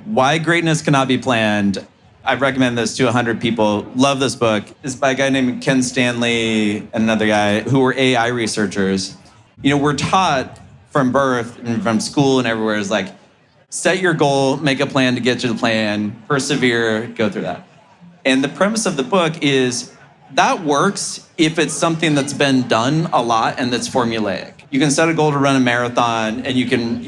Why Greatness Cannot Be Planned. I recommend this to 100 people. Love this book. It's by a guy named Ken Stanley and another guy who were AI researchers. You know, we're taught from birth and from school and everywhere is like, set your goal, make a plan to get to the plan, persevere, go through that. And the premise of the book is that works if it's something that's been done a lot and that's formulaic. You can set a goal to run a marathon and you can,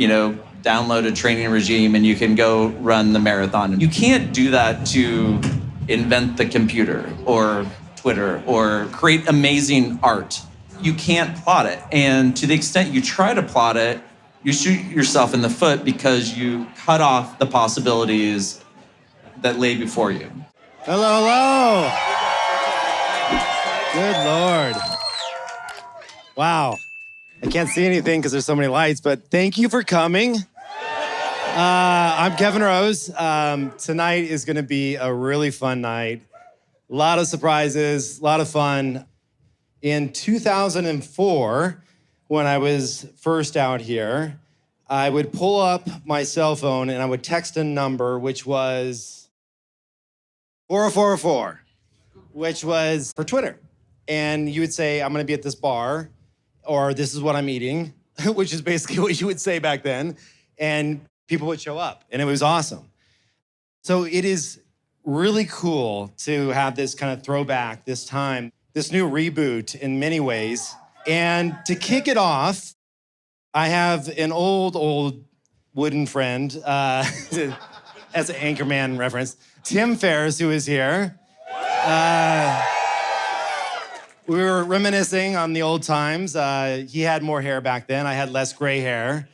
download a training regime and you can go run the marathon. You can't do that to invent the computer or Twitter or create amazing art. You can't plot it. And to the extent you try to plot it, you shoot yourself in the foot because you cut off the possibilities that lay before you. Hello, hello. Good Lord. Wow. I can't see anything because there's so many lights, but thank you for coming. I'm Kevin Rose. Tonight is going to be a really fun night. A lot of surprises, a lot of fun. In 2004, when I was first out here, I would pull up my cell phone and I would text a number, which was 40404, which was for Twitter. And you would say, I'm going to be at this bar, or this is what I'm eating, which is basically what you would say back then. And people would show up, and it was awesome. So it is really cool to have this kind of throwback this time, this new reboot in many ways. And to kick it off, I have an old wooden friend, as an Anchorman reference, Tim Ferriss, who is here. We were reminiscing on the old times. He had more hair back then. I had less gray hair.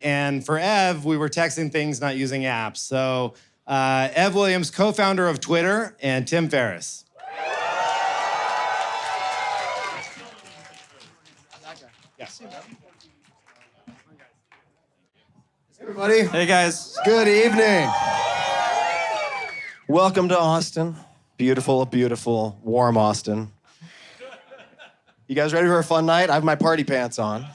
And for Ev, we were texting things, not using apps. So Ev Williams, co-founder of Twitter, and Tim Ferriss. Yes. Everybody. Hey, guys. Good evening. Welcome to Austin. Beautiful, beautiful, warm Austin. You guys ready for a fun night? I have my party pants on.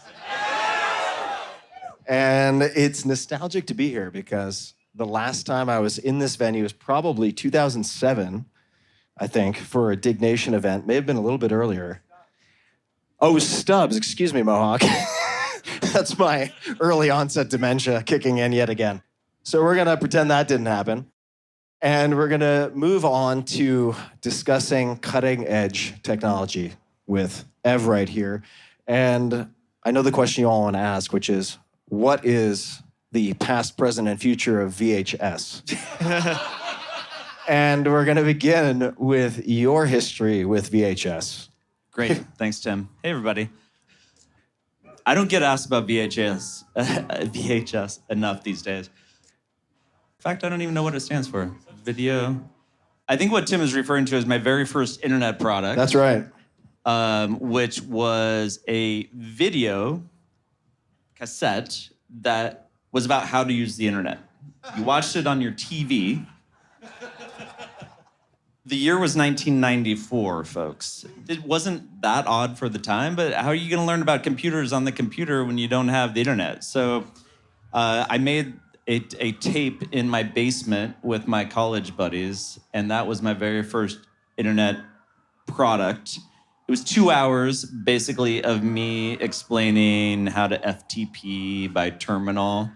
And it's nostalgic to be here because the last time I was in this venue was probably 2007, I think, for a Dignation event. May have been a little bit earlier. Oh, Stubbs, excuse me, Mohawk. That's my early onset dementia kicking in yet again. So we're gonna pretend that didn't happen. And we're gonna move on to discussing cutting edge technology with Ev right here. And I know the question you all wanna ask, which is, what is the past, present, and future of VHS? And we're gonna begin with your history with VHS. Great. Thanks, Tim. Hey, everybody. I don't get asked about VHS enough these days. In fact, I don't even know what it stands for. Video. I think what Tim is referring to is my very first internet product. That's right. Which was a video cassette that was about how to use the internet. You watched it on your TV. The year was 1994, folks. It wasn't that odd for the time, but how are you going to learn about computers on the computer when you don't have the internet? So I made a tape in my basement with my college buddies, and that was my very first internet product. It was 2 hours, basically, of me explaining how to FTP by terminal.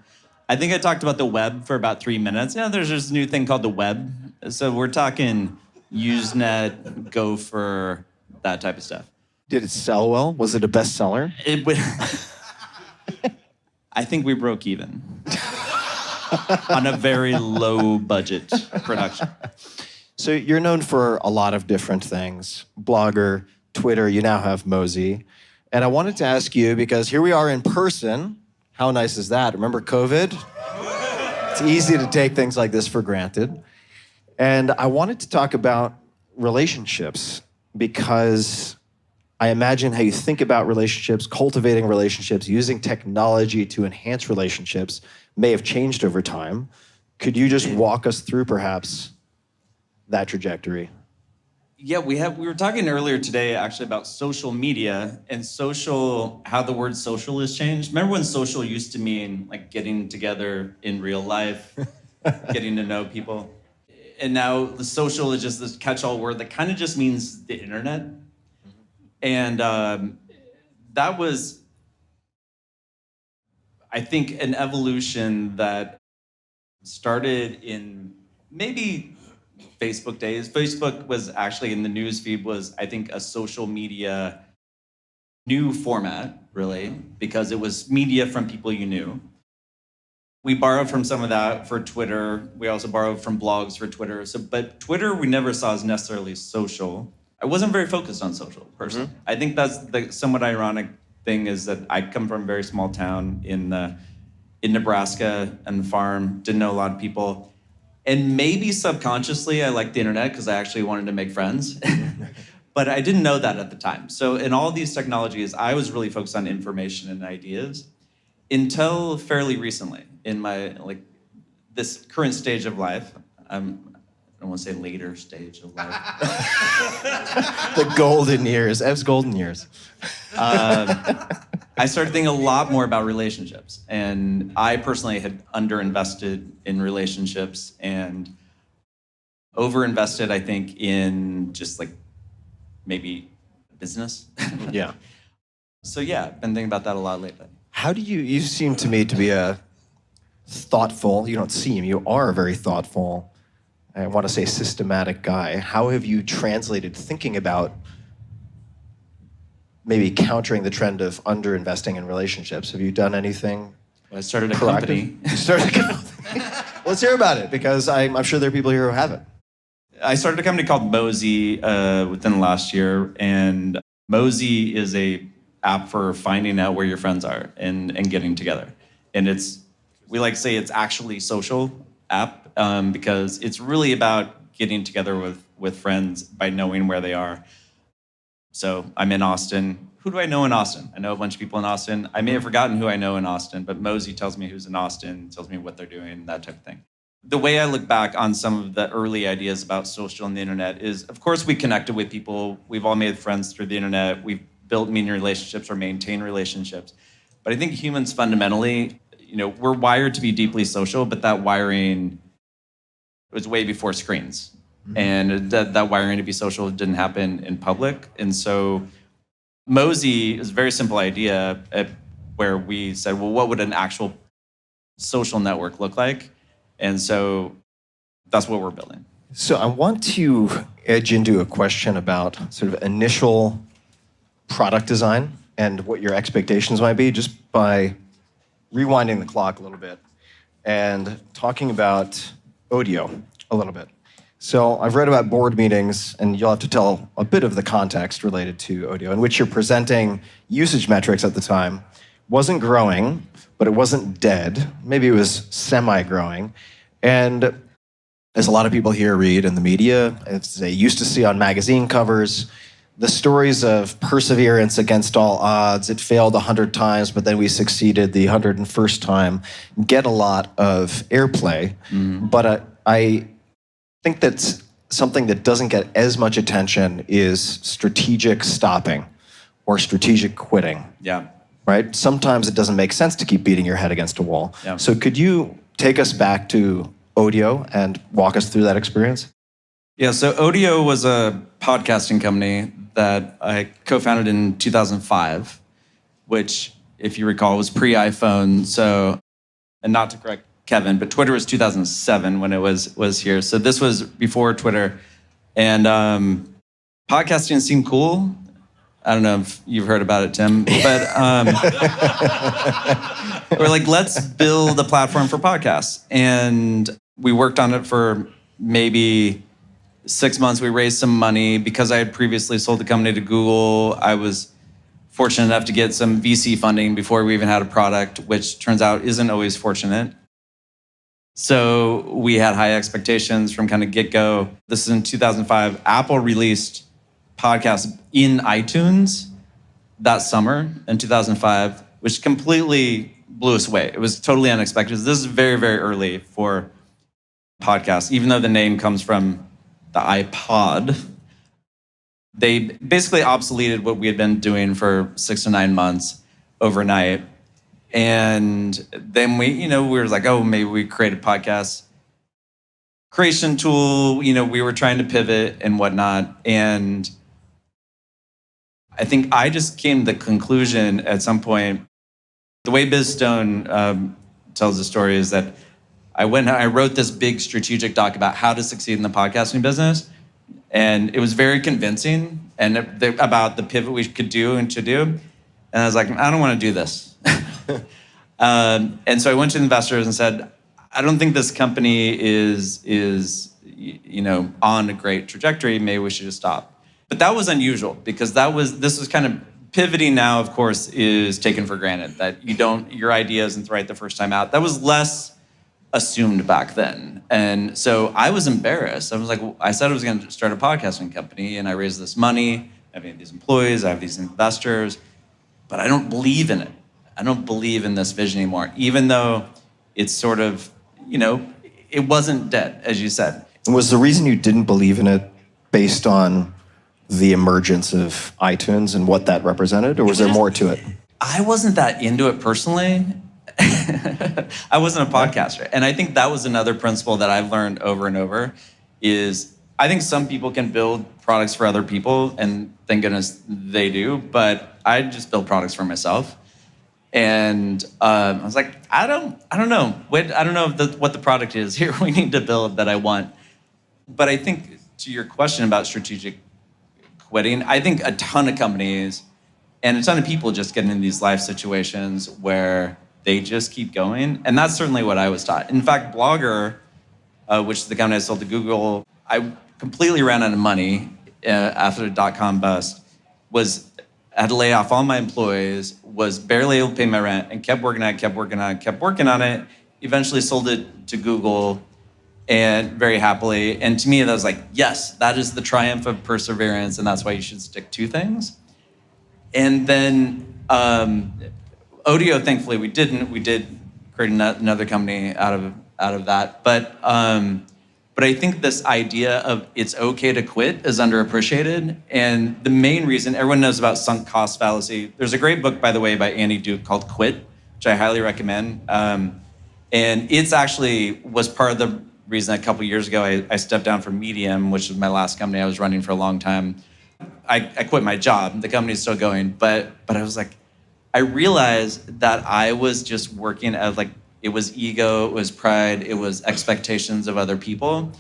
I think I talked about the web for about 3 minutes. Yeah, there's this new thing called the web. So we're talking Usenet, Gopher, that type of stuff. Did it sell well? Was it a bestseller? It would. I think we broke even on a very low budget production. So you're known for a lot of different things. Blogger, Twitter, you now have Mozi. And I wanted to ask you, because here we are in person. How nice is that? Remember COVID? It's easy to take things like this for granted. And I wanted to talk about relationships because I imagine how you think about relationships, cultivating relationships, using technology to enhance relationships may have changed over time. Could you just walk us through perhaps that trajectory? Yeah, we were talking earlier today actually about social media and how the word social has changed. Remember when social used to mean like getting together in real life? getting to know people. And now the social is just this catch-all word that kind of just means the internet. And that was, I think, an evolution that started in maybe Facebook days. Facebook was actually in the news feed was, I think, a social media new format, really, because it was media from people you knew. We borrowed from some of that for Twitter. We also borrowed from blogs for Twitter. But Twitter, we never saw as necessarily social. I wasn't very focused on social, personally. Mm-hmm. I think that's the somewhat ironic thing is that I come from a very small town in Nebraska and the farm, didn't know a lot of people. And maybe subconsciously, I liked the internet because I actually wanted to make friends. But I didn't know that at the time. So in all these technologies, I was really focused on information and ideas until fairly recently in my, this current stage of life. I don't want to say later stage of life. The golden years, Ev's golden years. I started thinking a lot more about relationships. And I personally had underinvested in relationships and overinvested, I think, in just maybe business. Yeah. So yeah, I've been thinking about that a lot lately. How do you seem to me to be a thoughtful, you don't seem, you are a very thoughtful, I want to say systematic guy. How have you translated thinking about maybe countering the trend of underinvesting in relationships? Have you done anything? Well, I started a proactive? company. You started a company? Let's hear about it, because I'm sure there are people here who haven't. I started a company called Mozi within the last year, and Mozi is a app for finding out where your friends are and getting together. And we like to say it's actually social app because it's really about getting together with friends by knowing where they are. So I'm in Austin. Who do I know in Austin? I know a bunch of people in Austin. I may have forgotten who I know in Austin, but Mozi tells me who's in Austin, tells me what they're doing, that type of thing. The way I look back on some of the early ideas about social and the internet is, of course, we connected with people. We've all made friends through the internet. We've built meaning relationships or maintained relationships. But I think humans fundamentally, we're wired to be deeply social, but that wiring was way before screens. Mm-hmm. And that wiring to be social didn't happen in public. And so Mozi is a very simple idea where we said, well, what would an actual social network look like? And so that's what we're building. So I want to edge into a question about sort of initial product design and what your expectations might be, just by rewinding the clock a little bit and talking about Odeo a little bit. So I've read about board meetings, and you'll have to tell a bit of the context related to Odeo, in which you're presenting usage metrics at the time. Wasn't growing, but it wasn't dead. Maybe it was semi-growing. And as a lot of people here read in the media, as they used to see on magazine covers, the stories of perseverance against all odds. It failed 100 times, but then we succeeded the 101st time, get a lot of airplay. Mm-hmm. But I think that's something that doesn't get as much attention is strategic stopping or strategic quitting. Yeah. Right? Sometimes it doesn't make sense to keep beating your head against a wall. Yeah. So could you take us back to Odeo and walk us through that experience? Yeah, so Odeo was a podcasting company that I co-founded in 2005, which, if you recall, was pre-iPhone. So, and not to correct Kevin, but Twitter was 2007 when it was here. So this was before Twitter. And podcasting seemed cool. I don't know if you've heard about it, Tim, but we're like, let's build a platform for podcasts. And we worked on it for maybe 6 months. We raised some money. Because I had previously sold the company to Google, I was fortunate enough to get some VC funding before we even had a product, which turns out isn't always fortunate. So we had high expectations from kind of get-go. This is in 2005. Apple released podcasts in iTunes that summer in 2005, which completely blew us away. It was totally unexpected. This is very, very early for podcasts, even though the name comes from the iPod. They basically obsoleted what we had been doing for 6 to 9 months overnight. And then we were like, oh, maybe we create a podcast. creation tool. We were trying to pivot and whatnot. And I think I just came to the conclusion at some point, the way Biz Stone tells the story is that I wrote this big strategic doc about how to succeed in the podcasting business. And it was very convincing about the pivot we could do and to do. And I was like, I don't want to do this. And so I went to investors and said, I don't think this company is on a great trajectory. Maybe we should just stop. But that was unusual because this was kind of pivoting now, of course, is taken for granted that your idea isn't right the first time out. That was less assumed back then. And so I was embarrassed. I was like, I said I was going to start a podcasting company and I raised this money. I have these employees, I have these investors, but I don't believe in it. I don't believe in this vision anymore, even though it's sort of, it wasn't dead, as you said. And was the reason you didn't believe in it based on the emergence of iTunes and what that represented, or was there more to it? I wasn't that into it personally. I wasn't a podcaster. And I think that was another principle that I've learned over and over is I think some people can build products for other people, and thank goodness they do, but I just build products for myself. And I was like, I don't know. I don't know what the product is here we need to build that I want. But I think to your question about strategic quitting, I think a ton of companies and a ton of people just get into these life situations where they just keep going. And that's certainly what I was taught. In fact, Blogger, which is the company I sold to Google, I completely ran out of money after the .com bust, had to lay off all my employees, was barely able to pay my rent, and kept working on it, eventually sold it to Google, and very happily. And to me, that was like, yes, that is the triumph of perseverance, and that's why you should stick to things. And then Odeo, thankfully, we didn't. We did create another company out of that. But I think this idea of it's okay to quit is underappreciated. And the main reason, everyone knows about sunk cost fallacy. There's a great book, by the way, by Andy Duke called Quit, which I highly recommend. And it's actually was part of the reason a couple years ago I stepped down from Medium, which was my last company I was running for a long time. I quit my job. The company's still going. But I was like, I realized that I was just working at it was ego, it was pride, it was expectations of other people.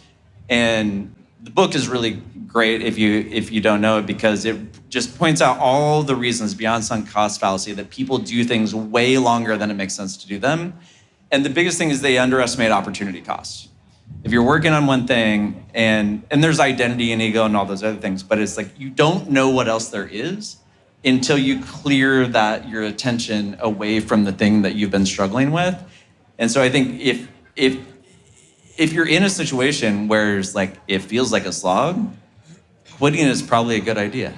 And the book is really great if you don't know it, because it just points out all the reasons beyond sunk cost fallacy that people do things way longer than it makes sense to do them. And the biggest thing is they underestimate opportunity cost. If you're working on one thing and there's identity and ego and all those other things, but it's like you don't know what else there is until you clear your attention away from the thing that you've been struggling with. And so I think if you're in a situation where it's like it feels like a slog, quitting is probably a good idea.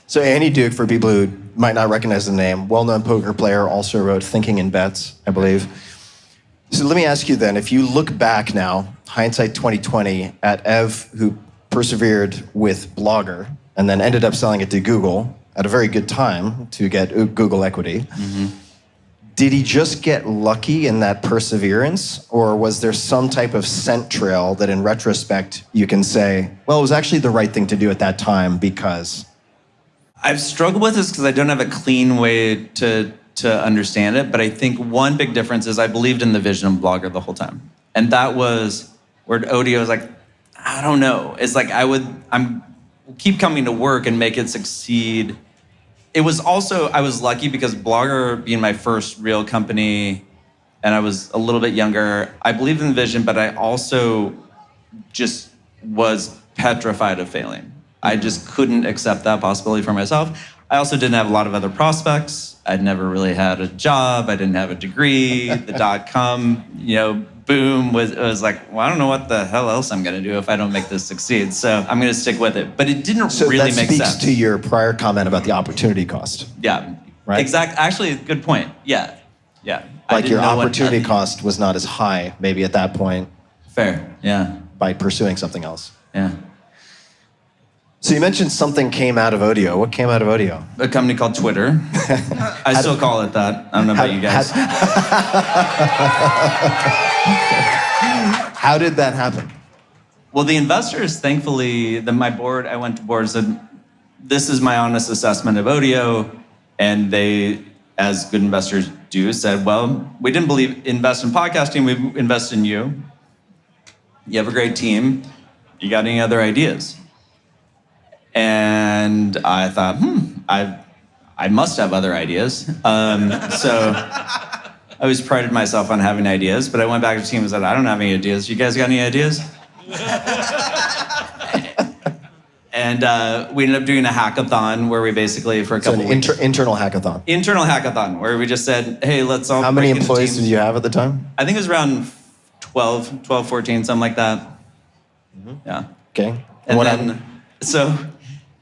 So Andy Duke, for people who might not recognize the name, well-known poker player, also wrote Thinking in Bets, I believe. So let me ask you then, if you look back now, hindsight 2020, at Ev, who persevered with Blogger and then ended up selling it to Google at a very good time to get Google equity. Mm-hmm. Did he just get lucky in that perseverance, or was there some type of scent trail that in retrospect you can say, well, it was actually the right thing to do at that time because? I've struggled with this because I don't have a clean way to understand it, but I think one big difference is I believed in the vision of Blogger the whole time. And that was where Odeo was like, I don't know. It's like I'm keep coming to work and make it succeed. It was also, I was lucky because Blogger being my first real company and I was a little bit younger, I believed in the vision, but I also just was petrified of failing. I just couldn't accept that possibility for myself. I also didn't have a lot of other prospects. I'd never really had a job. I didn't have a degree. The .com, boom was like, well, I don't know what the hell else I'm going to do if I don't make this succeed. So I'm going to stick with it. But it didn't really make sense. So that speaks to your prior comment about the opportunity cost. Yeah. Right? Exactly. Actually, good point. Yeah. Like your opportunity cost was not as high maybe at that point. Fair. Yeah. By pursuing something else. Yeah. So you mentioned something came out of Odeo. What came out of Odeo? A company called Twitter. I still call it that. I don't know about you guys. How did that happen? Well, the investors, thankfully, I went to board, said, this is my honest assessment of Odeo. And they, as good investors do, said, well, we didn't invest in podcasting, we invested in you. You have a great team. You got any other ideas? And I thought, I must have other ideas. So I always prided myself on having ideas, but I went back to the team and said, I don't have any ideas. You guys got any ideas? And we ended up doing a hackathon where we basically, for a couple weeks... internal hackathon. Internal hackathon, where we just said, hey, let's all... How many employees did you have at the time? I think it was around 12, 14, something like that. Mm-hmm. Yeah. Okay. And then, so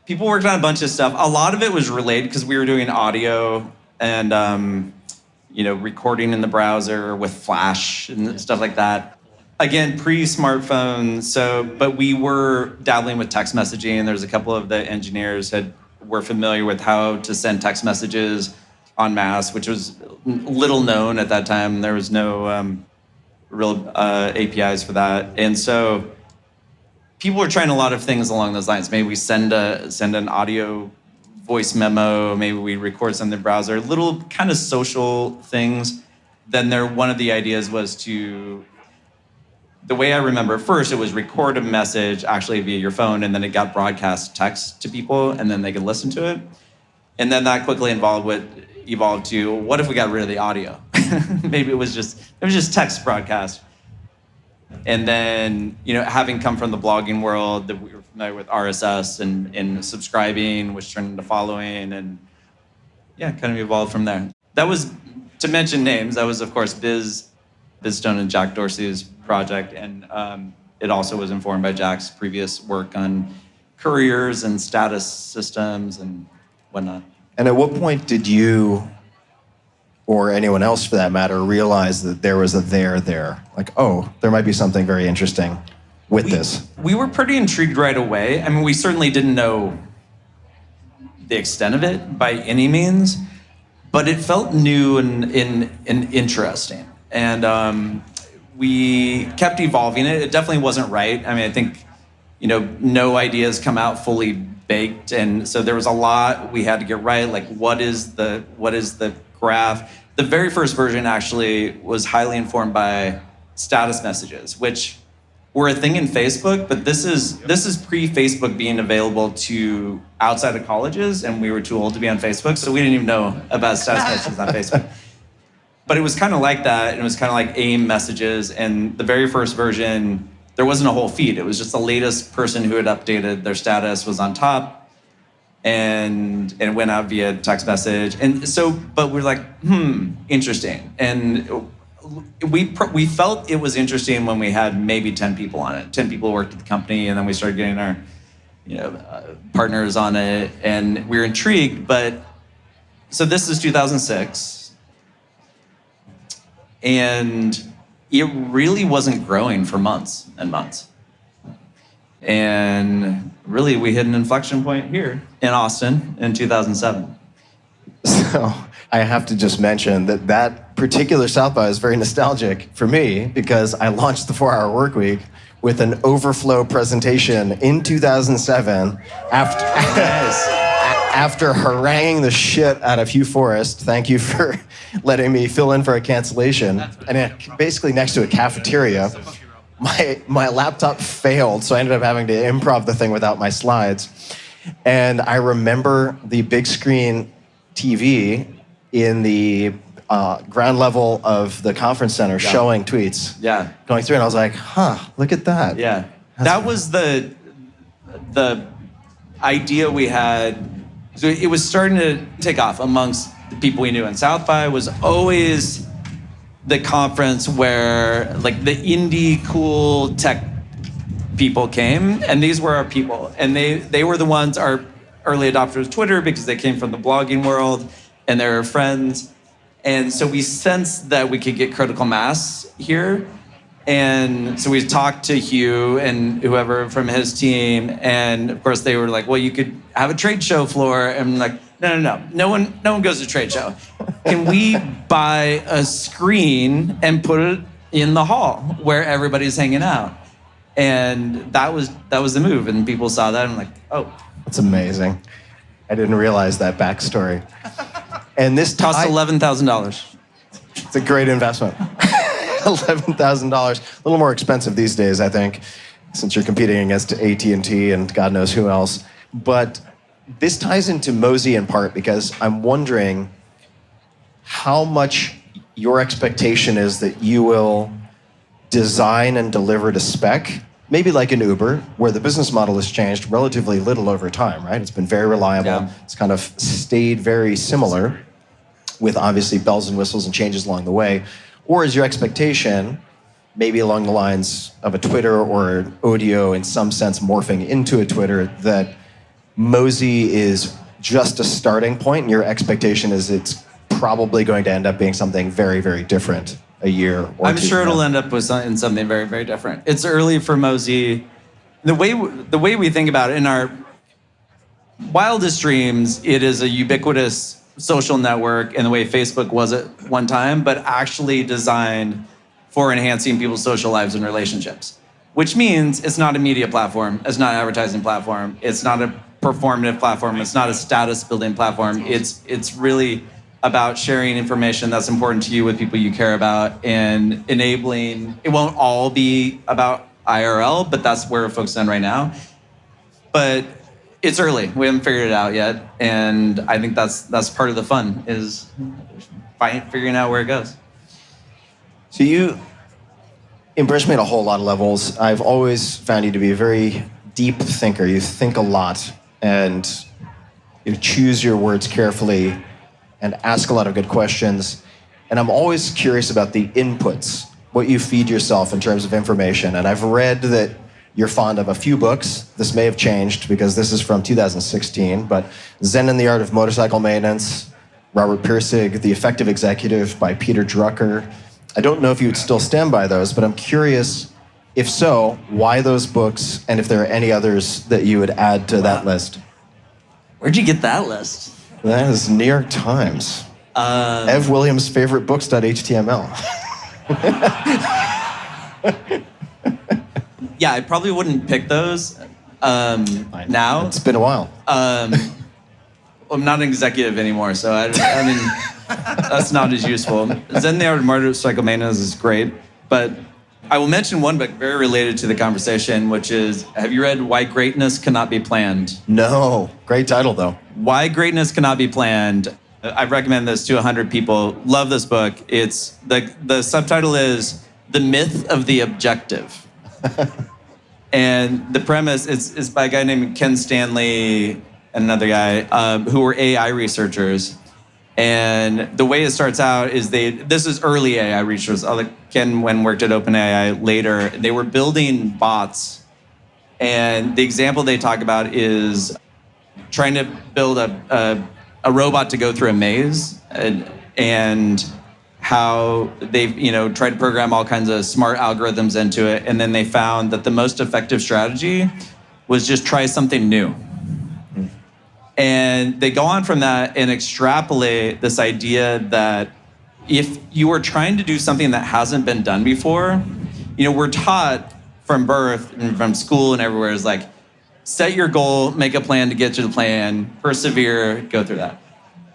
people worked on a bunch of stuff. A lot of it was related because we were doing audio and, recording in the browser with Flash and stuff like that. Again, pre-smartphone, but we were dabbling with text messaging. There's a couple of the engineers were familiar with how to send text messages en masse, which was little known at that time. There was no real APIs for that. And so people were trying a lot of things along those lines. Maybe we send an audio voice memo. Maybe we record something in the browser. Little kind of social things. Then one of the ideas was to... The way I remember, first it was record a message actually via your phone, and then it got broadcast text to people, and then they could listen to it. And then that quickly evolved to, what if we got rid of the audio? Maybe it was just text broadcast. And then, having come from the blogging world, that we were familiar with RSS and subscribing, which turned into following, and kind of evolved from there. That was, to mention names, that was of course BizStone and Jack Dorsey's project, and it also was informed by Jack's previous work on couriers and status systems and whatnot. And at what point did you, or anyone else for that matter, realize that there was a there? Like, oh, there might be something very interesting with this. We were pretty intrigued right away. I mean, we certainly didn't know the extent of it by any means, but it felt new and interesting. And we kept evolving it. It definitely wasn't right. I mean, I think, no ideas come out fully baked. And so there was a lot we had to get right. Like, what is the graph? The very first version actually was highly informed by status messages, which were a thing in Facebook, but this is pre-Facebook being available to outside of colleges, and we were too old to be on Facebook, so we didn't even know about status messages on Facebook. But it was kind of like that, and it was kind of like AIM messages, and the very first version, there wasn't a whole feed. It was just the latest person who had updated their status was on top, and it went out via text message. And so, but we're like, interesting. And we felt it was interesting when we had maybe 10 people on it. 10 people worked at the company, and then we started getting our partners on it, and we were intrigued. But so this is 2006. And it really wasn't growing for months and months. And really, we hit an inflection point here in Austin in 2007. So I have to just mention that particular South by is very nostalgic for me because I launched the 4-Hour Workweek with an overflow presentation in 2007 after haranguing the shit out of Hugh Forrest. Thank you for letting me fill in for a cancellation. And basically next to a cafeteria, my laptop failed, so I ended up having to improv the thing without my slides. And I remember the big screen TV in the ground level of the conference center showing tweets going through, and I was like, look at that. Yeah. That was the idea we had. So it was starting to take off amongst the people we knew. And South by was always the conference where like the indie cool tech people came, and these were our people. And they were the ones, our early adopters of Twitter, because they came from the blogging world and they were friends. And so we sensed that we could get critical mass here. And so we talked to Hugh and whoever from his team, and of course they were like, well, you could have a trade show floor. And I'm like, no one goes to trade show. Can we buy a screen and put it in the hall where everybody's hanging out. And that was the move. And people saw that and I'm like, oh. That's amazing. I didn't realize that backstory. And this Cost $11,000. It's a great investment. $11,000. A little more expensive these days, I think, since you're competing against AT&T and God knows who else. But this ties into Mozi in part because I'm wondering how much your expectation is that you will design and deliver to spec, maybe like an Uber, where the business model has changed relatively little over time, right? It's been very reliable. Yeah. It's kind of stayed very similar with obviously bells and whistles and changes along the way. Or is your expectation maybe along the lines of a Twitter or an Odeo in some sense morphing into a Twitter that Mozi is just a starting point and your expectation is it's probably going to end up being something very, very different a year or I'm two sure from it'll now? end up in something very, very different. It's early for Mozi. The way we think about it, in our wildest dreams, it is a ubiquitous social network in the way Facebook was at one time, but actually designed for enhancing people's social lives and relationships. Which means it's not a media platform, it's not an advertising platform, it's not a performative platform, it's not a status building platform. It's really about sharing information that's important to you with people you care about and enabling. It won't all be about IRL, but that's where we're focused on right now. But it's early. We haven't figured it out yet. And I think that's part of the fun is figuring out where it goes. So you impress me at a whole lot of levels. I've always found you to be a very deep thinker. You think a lot and you choose your words carefully and ask a lot of good questions. And I'm always curious about the inputs, what you feed yourself in terms of information. And I've read that you're fond of a few books. This may have changed because this is from 2016, but Zen and the Art of Motorcycle Maintenance, Robert Pirsig, The Effective Executive by Peter Drucker. I don't know if you would still stand by those, but I'm curious, if so, why those books and if there are any others that you would add to that list. Where'd you get that list? That is New York Times. Ev Williams' favorite books.html. Yeah, I probably wouldn't pick those now. It's been a while. I'm not an executive anymore, so I mean, that's not as useful. Zen the Art of Motorcycle Maintenance is great, but I will mention one book very related to the conversation, which is, have you read Why Greatness Cannot Be Planned? No. Great title, though. Why Greatness Cannot Be Planned. I recommend this to 100 people. Love this book. It's the subtitle is The Myth of the Objective. And the premise is by a guy named Ken Stanley and another guy who were AI researchers. And the way it starts out is this is early AI researchers. Ken worked at OpenAI later. They were building bots. And the example they talk about is trying to build a robot to go through a maze and how they've tried to program all kinds of smart algorithms into it. And then they found that the most effective strategy was just try something new. And they go on from that and extrapolate this idea that if you are trying to do something that hasn't been done before, we're taught from birth and from school and everywhere is like, set your goal, make a plan to get to the plan, persevere, go through that.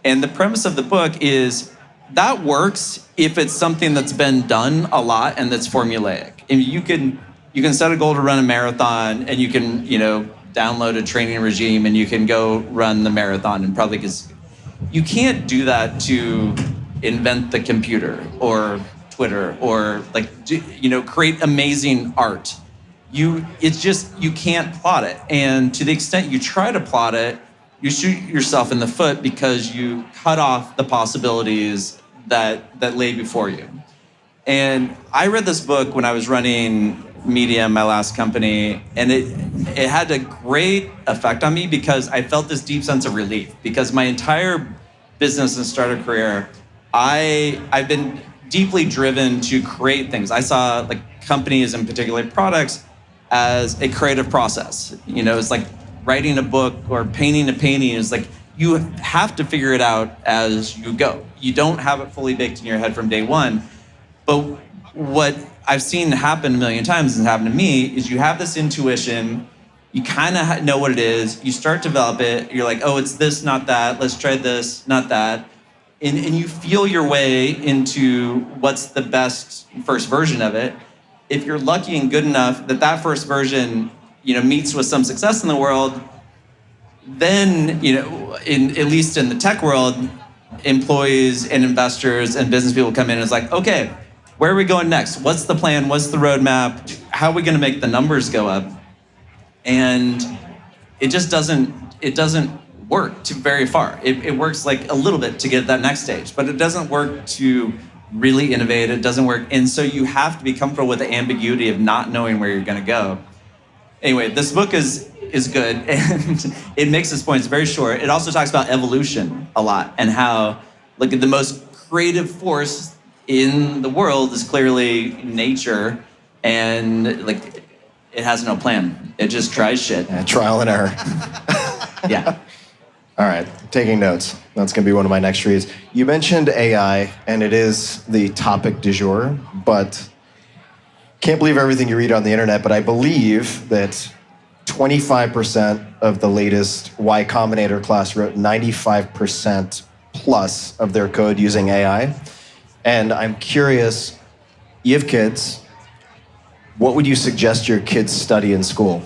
And the premise of the book is that works if it's something that's been done a lot and that's formulaic. And you can set a goal to run a marathon and you can, download a training regime and you can go run the marathon and probably because you can't do that to invent the computer or Twitter or create amazing art. You can't plot it. And to the extent you try to plot it, you shoot yourself in the foot because you cut off the possibilities that lay before you. And I read this book when I was running Medium, my last company, and it had a great effect on me because I felt this deep sense of relief because my entire business and startup career, I've been deeply driven to create things. I saw companies and particularly products as a creative process. It's like writing a book or painting a painting is like you have to figure it out as you go. You don't have it fully baked in your head from day one. But what I've seen happen a million times and happened to me is you have this intuition, you kind of know what it is, you start to develop it, you're like, oh, it's this, not that, let's try this, not that. And you feel your way into what's the best first version of it. If you're lucky and good enough that first version, meets with some success in the world, then, at least in the tech world, employees and investors and business people come in and it's like, okay, where are we going next? What's the plan? What's the roadmap? How are we going to make the numbers go up? And it just doesn't work to very far. It works like a little bit to get that next stage, but it doesn't work to really innovate. It doesn't work. And so you have to be comfortable with the ambiguity of not knowing where you're going to go. Anyway, this book is good, and it makes this point. It's very short. It also talks about evolution a lot and how the most creative force in the world is clearly nature, and it has no plan. It just tries shit. Yeah, trial and error. Yeah. All right, taking notes. That's going to be one of my next reads. You mentioned AI, and it is the topic du jour, but can't believe everything you read on the internet, but I believe that 25% of the latest Y Combinator class wrote 95% plus of their code using AI. And I'm curious, you have kids, what would you suggest your kids study in school?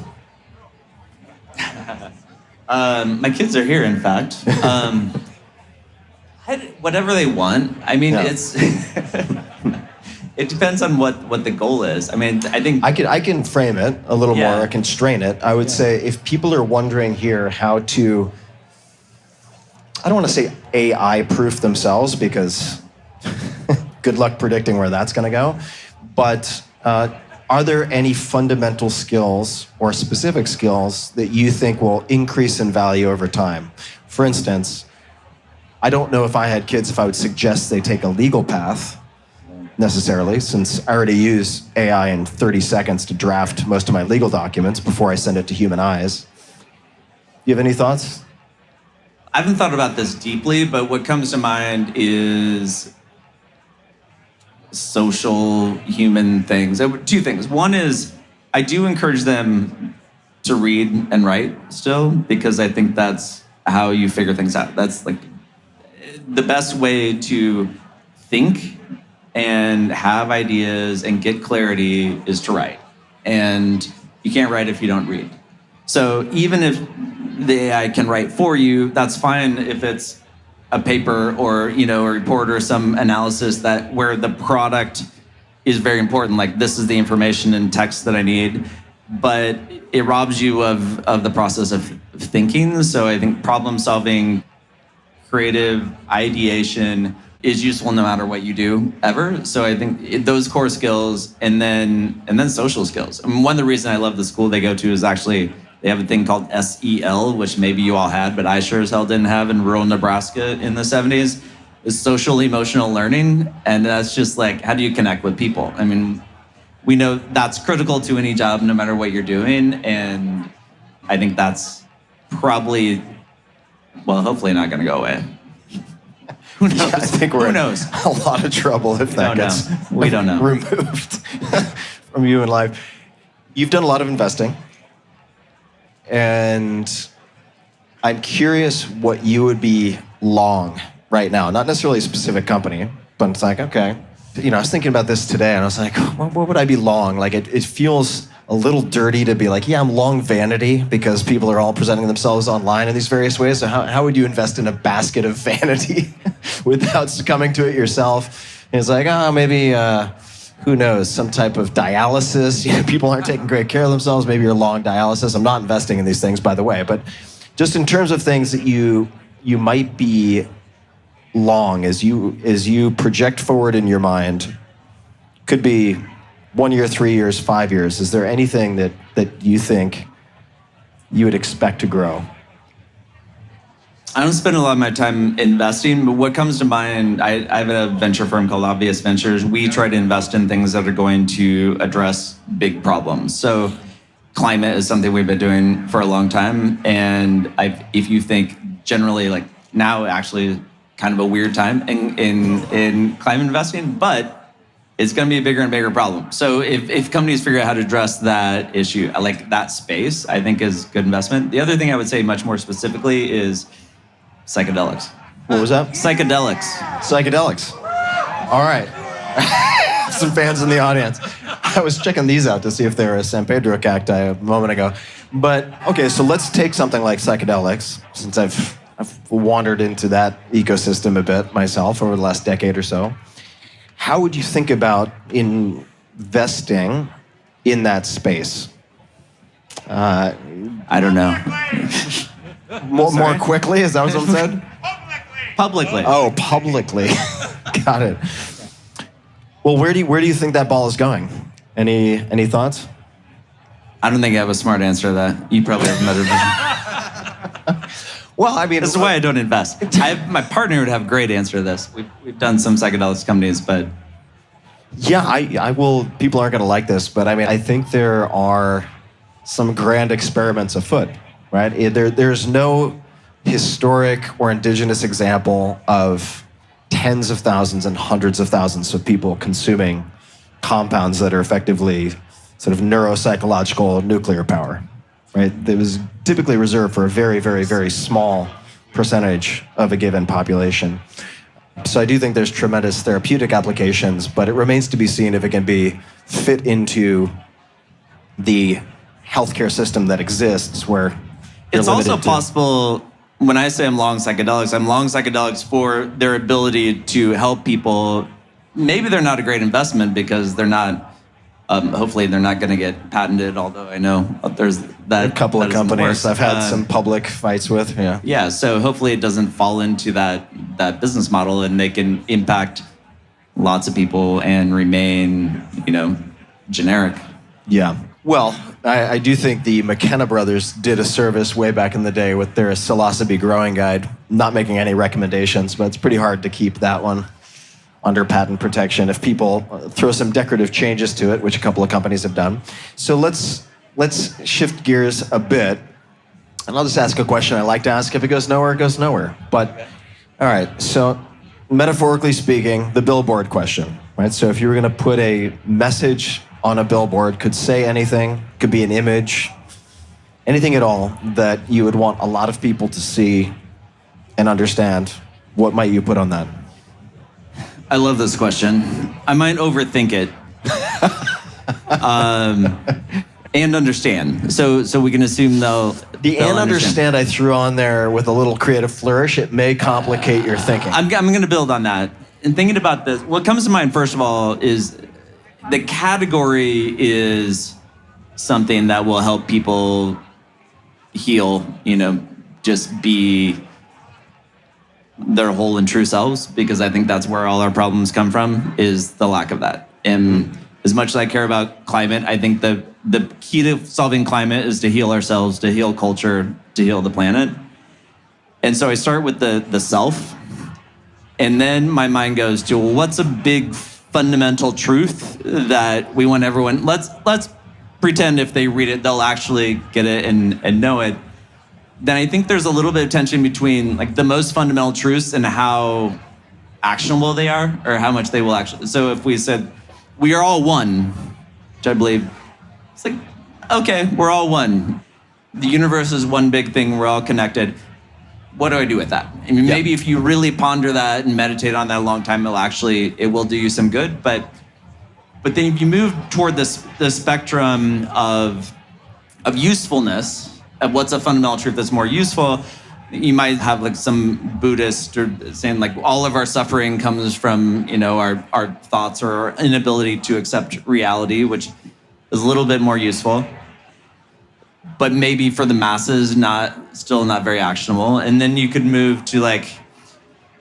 My kids are here, in fact. Whatever they want. I mean, Yeah. It depends on what the goal is. I mean, I think... I can frame it a little Yeah. more, I can strain it. I would say if people are wondering here how to, I don't want to say AI-proof themselves because good luck predicting where that's going to go, but are there any fundamental skills or specific skills that you think will increase in value over time? For instance, I don't know if I had kids if I would suggest they take a legal path necessarily, since I already use AI in 30 seconds to draft most of my legal documents before I send it to human eyes. You have any thoughts? I haven't thought about this deeply, but what comes to mind is social human things. Two things. One is I do encourage them to read and write still, because I think that's how you figure things out. That's the best way to think and have ideas and get clarity is to write. And you can't write if you don't read. So even if the AI can write for you, that's fine if it's a paper or a report or some analysis where the product is very important, like this is the information and text that I need, but it robs you of the process of thinking. So I think problem solving, creative ideation is useful no matter what you do ever. So I think those core skills and then social skills. I mean, one of the reasons I love the school they go to is actually they have a thing called SEL, which maybe you all had, but I sure as hell didn't have in rural Nebraska in the 70s, is social emotional learning. And that's just how do you connect with people? I mean, we know that's critical to any job, no matter what you're doing. And I think that's probably, hopefully not going to go away. Who knows? Yeah, I think we're Who knows? in a lot of trouble if that gets We don't know. removed from you in life. You've done a lot of investing. And I'm curious what you would be long right now. Not necessarily a specific company, but it's okay. I was thinking about this today, and I was like, what would I be long? It feels a little dirty to be I'm long vanity because people are all presenting themselves online in these various ways. So how would you invest in a basket of vanity without succumbing to it yourself? And it's maybe... who knows, some type of dialysis. People aren't taking great care of themselves. Maybe you're long dialysis. I'm not investing in these things, by the way. But just in terms of things that you might be long as you project forward in your mind, could be 1 year, 3 years, 5 years. Is there anything that you think you would expect to grow? I don't spend a lot of my time investing, but what comes to mind, I have a venture firm called Obvious Ventures. We try to invest in things that are going to address big problems. So climate is something we've been doing for a long time. And if you think generally now actually kind of a weird time in climate investing, but it's going to be a bigger and bigger problem. So if companies figure out how to address that issue, like that space, I think is good investment. The other thing I would say much more specifically is psychedelics. What was that? Psychedelics. Psychedelics. All right. Some fans in the audience. I was checking these out to see if they were a San Pedro cacti a moment ago. But, okay, so let's take something like psychedelics, since I've wandered into that ecosystem a bit myself over the last decade or so. How would you think about investing in that space? I don't know. More quickly? Is that what someone said? Publicly. Oh, publicly. Got it. Well, where do you think that ball is going? Any thoughts? I don't think I have a smart answer to that. You probably have another vision. Well, I mean, this is why I don't invest. My partner would have a great answer to this. We've done some psychedelics companies, but yeah, I will. People aren't going to like this, but I mean, I think there are some grand experiments afoot, right? There's no historic or indigenous example of tens of thousands and hundreds of thousands of people consuming compounds that are effectively sort of neuropsychological nuclear power, right? It was typically reserved for a very, very, very small percentage of a given population. So I do think there's tremendous therapeutic applications, but it remains to be seen if it can be fit into the healthcare system that exists where it's also possible. When I say I'm long psychedelics for their ability to help people. Maybe they're not a great investment because they're not, hopefully they're not going to get patented, although I know there's that. A couple of companies I've had some public fights with, yeah. Yeah, so hopefully it doesn't fall into that business model and they can impact lots of people and remain, generic. Yeah. Well, I do think the McKenna brothers did a service way back in the day with their psilocybe growing guide. Not making any recommendations, but it's pretty hard to keep that one under patent protection if people throw some decorative changes to it, which a couple of companies have done. So let's shift gears a bit, and I'll just ask a question I like to ask. If it goes nowhere, it goes nowhere. But, all right, so metaphorically speaking, the billboard question, right? So if you were going to put a message on a billboard, could say anything, could be an image, anything at all that you would want a lot of people to see and understand, what might you put on that? I love this question. I might overthink it. And understand. So we can assume they'll understand I threw on there with a little creative flourish. It may complicate your thinking. I'm going to build on that. And thinking about this, what comes to mind first of all is the category is something that will help people heal, just be their whole and true selves, because I think that's where all our problems come from, is the lack of that. And as much as I care about climate, I think the key to solving climate is to heal ourselves, to heal culture, to heal the planet. And so I start with the self, and then my mind goes to, well, what's a big fundamental truth that we want everyone, let's pretend if they read it, they'll actually get it and know it. Then I think there's a little bit of tension between like the most fundamental truths and how actionable they are, or how much they will actually. So if we said, we are all one, which I believe, it's like, okay, we're all one. The universe is one big thing, we're all connected. What do I do with that? I mean, maybe if you really ponder that and meditate on that a long time, it will do you some good. But then if you move toward the spectrum of usefulness, of what's a fundamental truth that's more useful, you might have like some Buddhist or saying like all of our suffering comes from our thoughts or our inability to accept reality, which is a little bit more useful, but maybe for the masses still not very actionable. And then you could move to like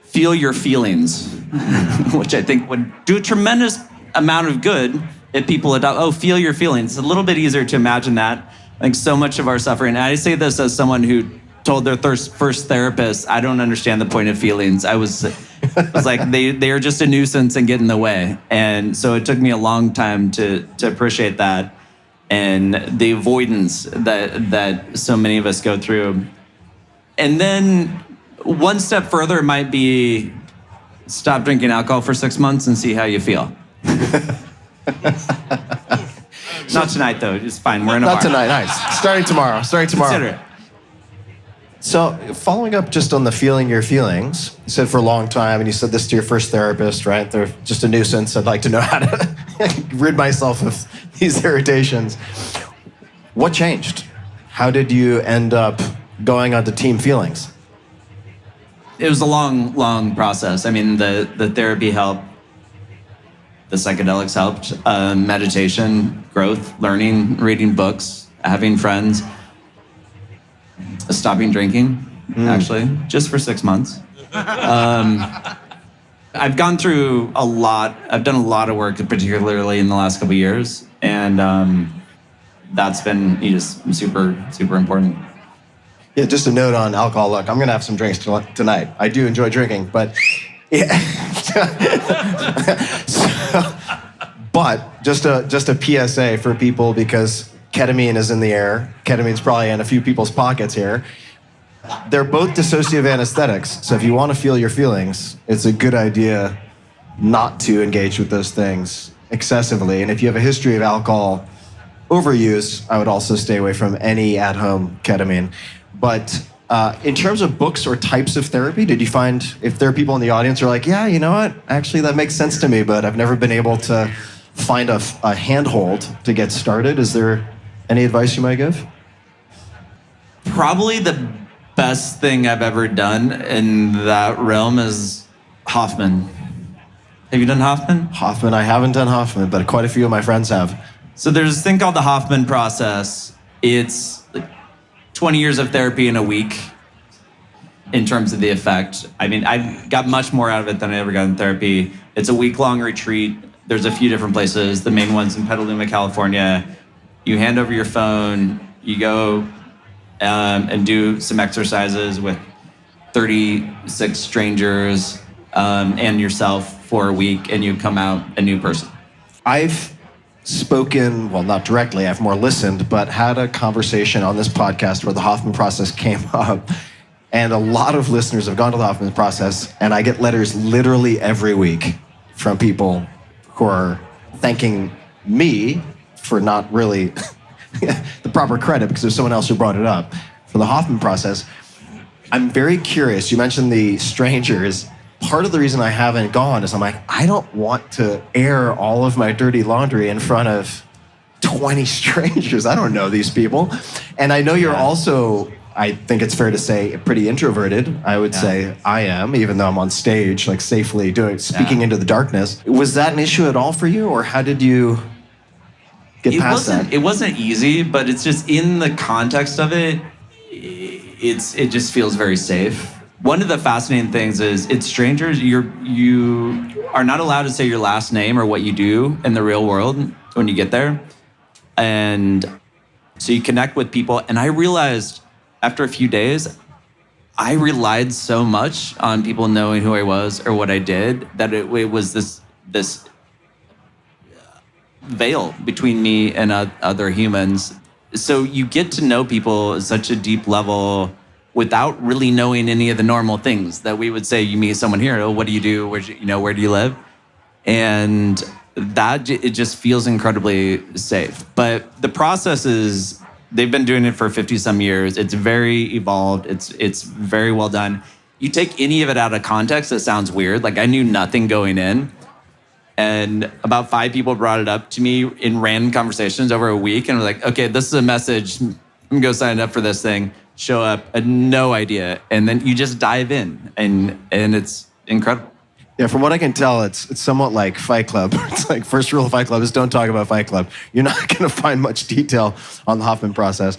feel your feelings, which I think would do a tremendous amount of good if people adopt. Feel your feelings. It's a little bit easier to imagine that. I think so much of our suffering, and I say this as someone who told their first therapist, I don't understand the point of feelings. I was like, they are just a nuisance and get in the way. And so it took me a long time to appreciate that, and the avoidance that so many of us go through. And then one step further might be stop drinking alcohol for 6 months and see how you feel. Not tonight, though. It's fine. We're in a Not bar. tonight, nice. Starting tomorrow. Consider it. So following up just on the feeling your feelings, you said for a long time, and you said this to your first therapist, right? They're just a nuisance. I'd like to know how to rid myself of these irritations. What changed? How did you end up going onto team feelings? It was a long, long process. I mean, the therapy helped. The psychedelics helped. Meditation, growth, learning, reading books, having friends. Stopping drinking, actually, just for 6 months. I've gone through a lot. I've done a lot of work, particularly in the last couple of years, and that's been just super, super important. Yeah, just a note on alcohol. Look, I'm going to have some drinks tonight. I do enjoy drinking, but yeah. But just a PSA for people, because ketamine is in the air. Ketamine's probably in a few people's pockets here. They're both dissociative anesthetics, so if you want to feel your feelings, it's a good idea not to engage with those things excessively. And if you have a history of alcohol overuse, I would also stay away from any at-home ketamine. But in terms of books or types of therapy, did you find, if there are people in the audience who are like, yeah, you know what, actually that makes sense to me, but I've never been able to find a handhold to get started, is there any advice you might give? Probably the best thing I've ever done in that realm is Hoffman. Have you done Hoffman? Hoffman, I haven't done Hoffman, but quite a few of my friends have. So there's this thing called the Hoffman Process. It's like 20 years of therapy in a week in terms of the effect. I mean, I got much more out of it than I ever got in therapy. It's a week-long retreat. There's a few different places. The main one's in Petaluma, California. You hand over your phone, you go and do some exercises with 36 strangers and yourself for a week, and you come out a new person. I've spoken, well, not directly, I've more listened, but had a conversation on this podcast where the Hoffman Process came up. And a lot of listeners have gone to the Hoffman Process, and I get letters literally every week from people who are thanking me for not really the proper credit, because there's someone else who brought it up, for the Hoffman Process. I'm very curious. You mentioned the strangers. Part of the reason I haven't gone is I'm like, I don't want to air all of my dirty laundry in front of 20 strangers. I don't know these people. And I know you're also, I think it's fair to say, pretty introverted. I would say I am, even though I'm on stage, like safely speaking into the darkness. Was that an issue at all for you, or how did you get past that? It wasn't easy, but it's just in the context of it, it just feels very safe. One of the fascinating things is, it's strangers. You are not allowed to say your last name or what you do in the real world when you get there. And so you connect with people. And I realized after a few days, I relied so much on people knowing who I was or what I did that it was this veil between me and other humans. So you get to know people at such a deep level without really knowing any of the normal things that we would say. You meet someone here, oh, what do you do? Where do you live? And that, it just feels incredibly safe. But the process is, they've been doing it for 50 some years. It's very evolved. It's very well done. You take any of it out of context, it sounds weird. Like, I knew nothing going in. And about 5 people brought it up to me in random conversations over a week. And I was like, okay, this is a message. I'm gonna go sign up for this thing. Show up, I had no idea. And then you just dive in, and it's incredible. Yeah, from what I can tell, it's somewhat like Fight Club. It's like, first rule of Fight Club is don't talk about Fight Club. You're not going to find much detail on the Hoffman Process.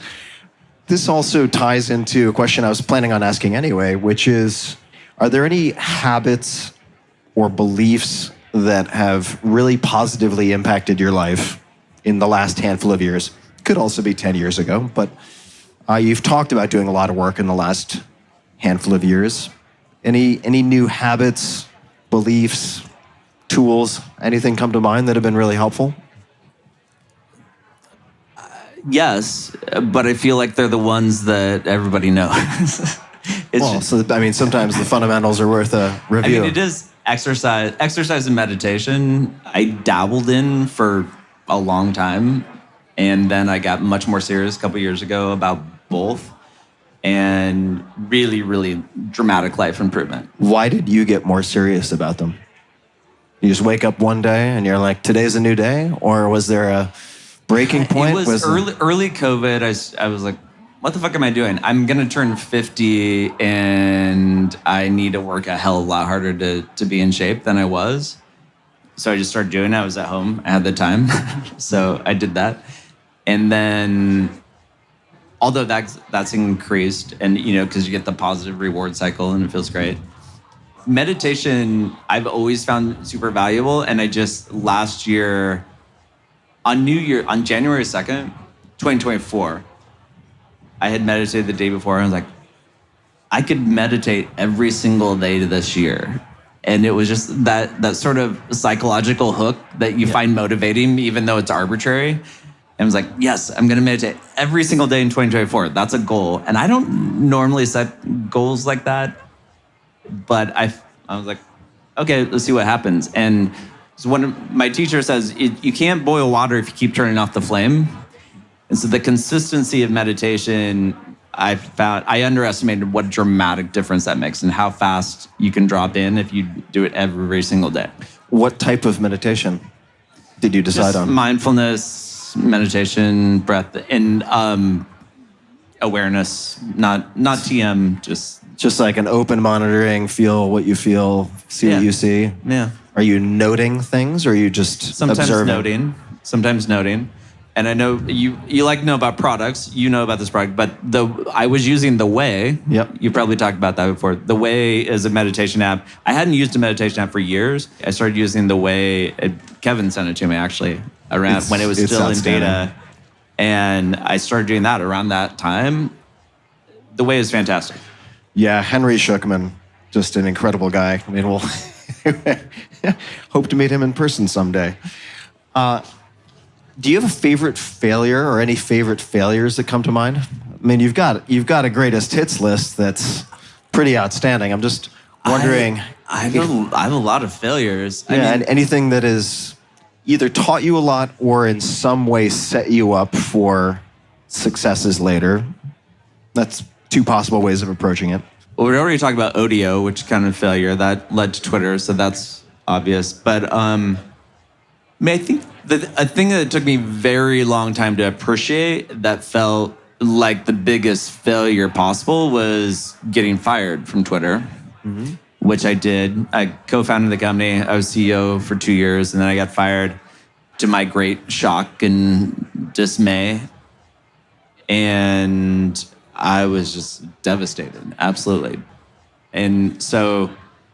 This also ties into a question I was planning on asking anyway, which is, are there any habits or beliefs that have really positively impacted your life in the last handful of years? Could also be 10 years ago, but you've talked about doing a lot of work in the last handful of years. Any new habits, beliefs, tools, anything come to mind that have been really helpful? Yes, but I feel like they're the ones that everybody knows. Sometimes the fundamentals are worth a review. I mean, exercise and meditation, I dabbled in for a long time. And then I got much more serious a couple years ago about both, and really, really dramatic life improvement. Why did you get more serious about them? You just wake up one day and you're like, today's a new day? Or was there a breaking point? It was early COVID. I was like, what the fuck am I doing? I'm going to turn 50 and I need to work a hell of a lot harder to be in shape than I was. So I just started doing it. I was at home. I had the time. So I did that. And then, although that's increased, and because you get the positive reward cycle and it feels great. Meditation, I've always found super valuable. And I just last year, on January 2nd, 2024, I had meditated the day before. And I was like, I could meditate every single day this year. And it was just that sort of psychological hook that you find motivating, even though it's arbitrary. And I was like, yes, I'm going to meditate every single day in 2024. That's a goal. And I don't normally set goals like that. But I was like, okay, let's see what happens. And so my teacher says, you can't boil water if you keep turning off the flame. And so the consistency of meditation, I underestimated what a dramatic difference that makes and how fast you can drop in if you do it every single day. What type of meditation did you decide on? Mindfulness, meditation, breath, and awareness, not TM, just like an open monitoring, feel what you feel, see what you see. Yeah. Are you noting things, or are you just observing? Sometimes noting. And I know you like know about products. You know about this product, but I was using The Way. Yep. You probably talked about that before. The Way is a meditation app. I hadn't used a meditation app for years. I started using The Way. Kevin sent it to me actually around when it was still in beta, and I started doing that around that time. The Way is fantastic. Yeah, Heinrich Päs, just an incredible guy. I mean, we'll hope to meet him in person someday. Do you have a favorite failure or any favorite failures that come to mind? I mean, you've got a greatest hits list that's pretty outstanding. I'm just wondering. I have a lot of failures. Yeah, and anything that has either taught you a lot or in some way set you up for successes later. That's two possible ways of approaching it. Well, we already talked about Odeo, which kind of failure that led to Twitter, so that's obvious. But I think a thing that took me a very long time to appreciate that felt like the biggest failure possible was getting fired from Twitter, which I did. I co-founded the company. I was CEO for 2 years, and then I got fired to my great shock and dismay. And I was just devastated, absolutely. And so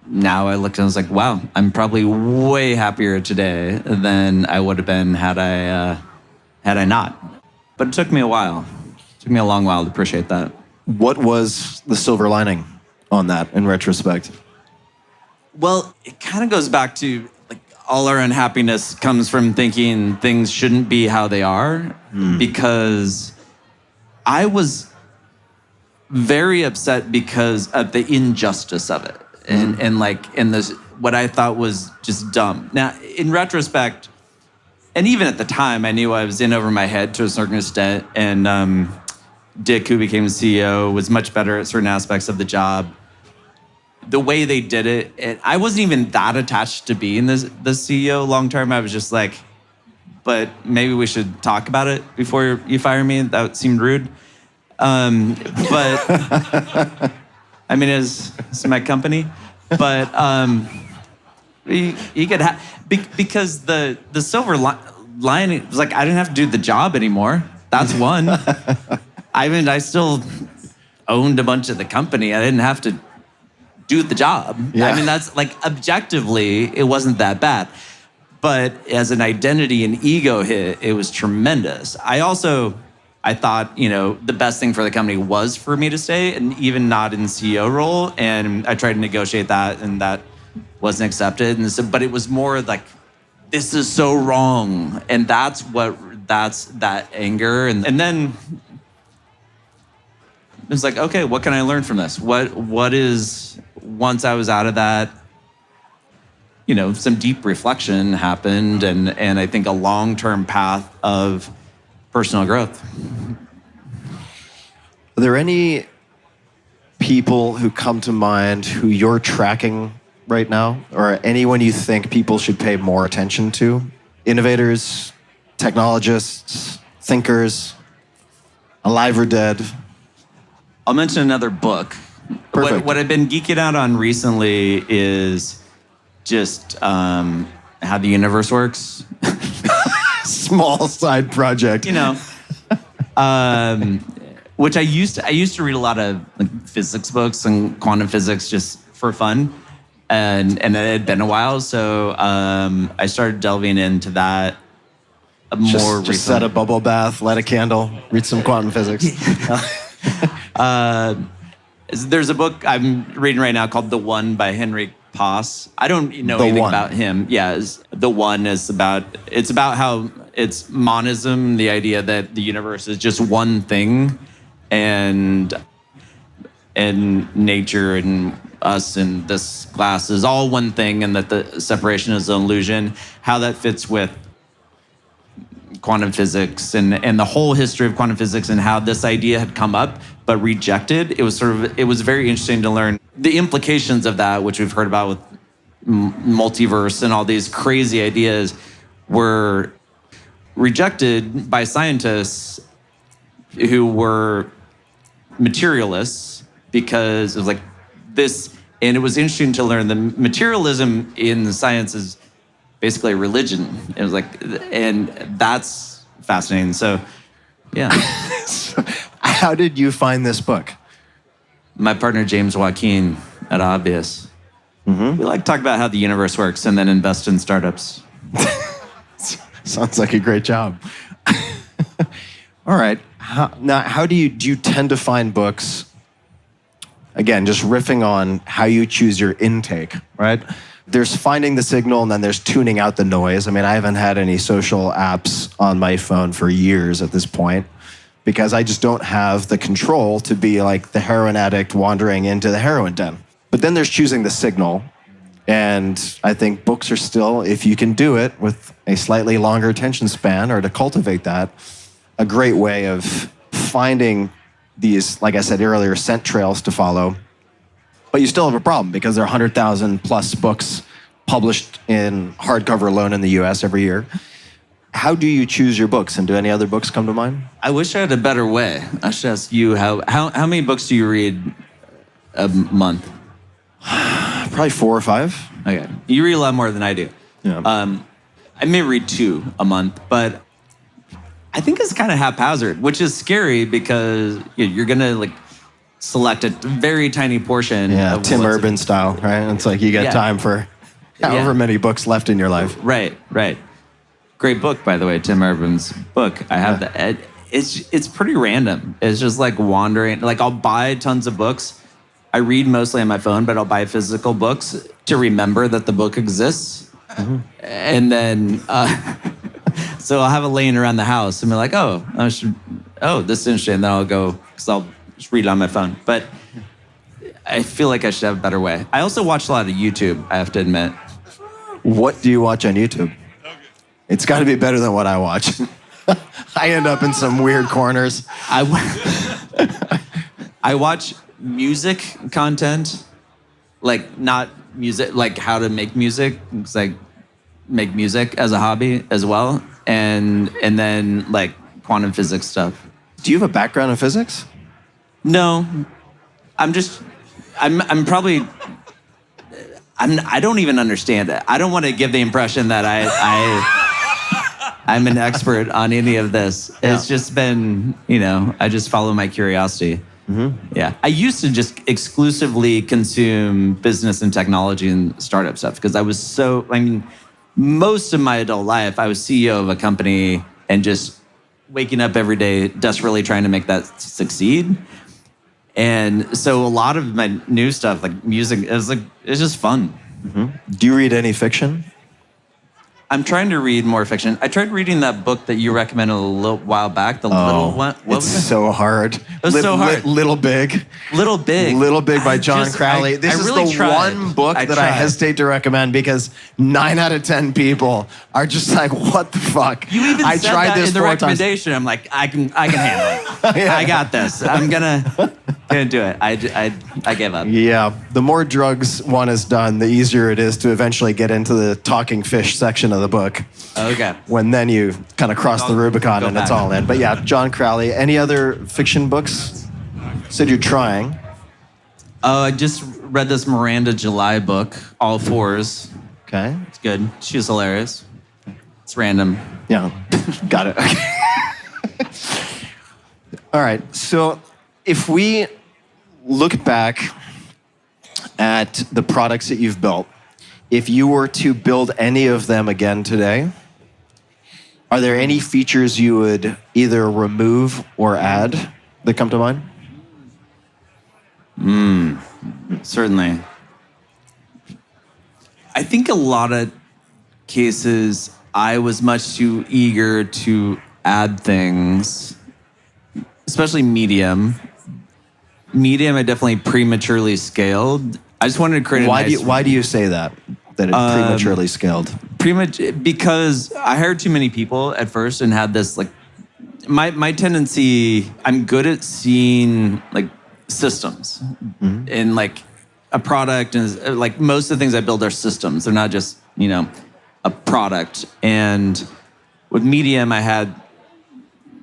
now I looked and I was like, wow, I'm probably way happier today than I would have been had I not. But it took me a while. It took me a long while to appreciate that. What was the silver lining on that in retrospect? Well, it kind of goes back to like all our unhappiness comes from thinking things shouldn't be how they are, because I was very upset because of the injustice of it. And this, what I thought was just dumb. Now, in retrospect, and even at the time, I knew I was in over my head to a certain extent. And Dick, who became CEO, was much better at certain aspects of the job. The way they did it, and I wasn't even that attached to being the CEO long term. I was just like, but maybe we should talk about it before you fire me. That seemed rude. But I mean, it's my company. But you could because the silver lining was like I didn't have to do the job anymore. That's one. I mean, I still owned a bunch of the company. I didn't have to do the job. Yeah. I mean, that's like objectively, it wasn't that bad. But as an identity and ego hit, it was tremendous. I thought, the best thing for the company was for me to stay, and even not in CEO role. And I tried to negotiate that, and that wasn't accepted. And so, but it was more like, this is so wrong. And that's that anger. And then it was like, okay, what can I learn from this? What is, once I was out of that, some deep reflection happened, and I think a long-term path of personal growth. Are there any people who come to mind who you're tracking right now, or anyone you think people should pay more attention to? Innovators, technologists, thinkers, alive or dead? I'll mention another book. Perfect. What I've been geeking out on recently is just how the universe works. Small side project. Which I used to read a lot of physics books and quantum physics just for fun, and it had been a while, so I started delving into that more. Just set a bubble bath, light a candle, read some quantum physics. There's a book I'm reading right now called The One by Heinrich Päs. I don't know anything about him. Yeah, The One is about how it's monism, the idea that the universe is just one thing, and nature and us and this glass is all one thing, and that the separation is an illusion. How that fits with quantum physics and the whole history of quantum physics, and how this idea had come up but rejected. It was very interesting to learn the implications of that, which we've heard about with multiverse and all these crazy ideas, were rejected by scientists who were materialists, because it was like this. And it was interesting to learn the materialism in science is basically a religion. It was like, and that's fascinating. So, yeah. How did you find this book? My partner, James Joaquin at Obvious. Mm-hmm. We like to talk about how the universe works and then invest in startups. Sounds like a great job. All right. How do you tend to find books? Again, just riffing on how you choose your intake, right? There's finding the signal, and then there's tuning out the noise. I mean, I haven't had any social apps on my phone for years at this point, because I just don't have the control to be like the heroin addict wandering into the heroin den. But then there's choosing the signal. And I think books are still, if you can do it with a slightly longer attention span, or to cultivate that, a great way of finding these, like I said earlier, scent trails to follow. But you still have a problem, because there are 100,000 plus books published in hardcover alone in the US every year. How do you choose your books, and do any other books come to mind? I wish I had a better way. I should ask you, how many books do you read a month? Probably 4 or 5. Okay. You read a lot more than I do. Yeah. I may read 2 a month, but I think it's kind of haphazard, which is scary, because you're going to select a very tiny portion. Yeah, Tim Urban style, right? It's like you got time for however many books left in your life. Right. Great book, by the way, Tim Urban's book. I have that. It's pretty random. It's just wandering. I'll buy tons of books. I read mostly on my phone, but I'll buy physical books to remember that the book exists. Mm-hmm. And then, so I'll have it laying around the house and be like, this is interesting. And then I'll go, because I'll just read it on my phone. But I feel like I should have a better way. I also watch a lot of YouTube, I have to admit. What do you watch on YouTube? It's got to be better than what I watch. I end up in some weird corners. I watch music content, not music, how to make music, because I make music as a hobby as well, and then quantum physics stuff. Do you have a background in physics? No, I don't even understand it. I don't want to give the impression that I'm an expert on any of this. Yeah. It's just been, I just follow my curiosity. Mm-hmm. Yeah. I used to just exclusively consume business and technology and startup stuff, because I was most of my adult life, I was CEO of a company and just waking up every day desperately trying to make that succeed. And so a lot of my new stuff, music, it's just fun. Mm-hmm. Do you read any fiction? I'm trying to read more fiction. I tried reading that book that you recommended a little while back, the little one. What It's was it? so hard. It was so hard. Little Big. Little Big. Little Big by John Crowley. This is really the tried. one book that I hesitate to recommend because 9 out of 10 people are just like, what the fuck? You even I said tried that this in the 4 times. recommendation. I'm like, I can handle it. Yeah. I got this. I'm gonna do it. I gave up. Yeah, the more drugs one has done, the easier it is to eventually get into the talking fish section of the book. Okay. When then you kind of cross the Rubicon go and it's back. all in. But yeah, John Crowley. Any other fiction books? Said you're trying. I just read this Miranda July book, All Fours. Okay. It's good. She's hilarious. It's random. Yeah, got it. Okay. All right. So if we look back at the products that you've built, if you were to build any of them again today, are there any features you would either remove or add that come to mind? Certainly. I think a lot of cases, I was much too eager to add things, especially medium. Medium, I definitely prematurely scaled. I just wanted to create a nice... Why do you say that it prematurely scaled? Because I hired too many people at first and had this, like, my tendency, I'm good at seeing, like, systems in, like, a product. And, like, most of the things I build are systems. They're not just, a product. And with Medium, I had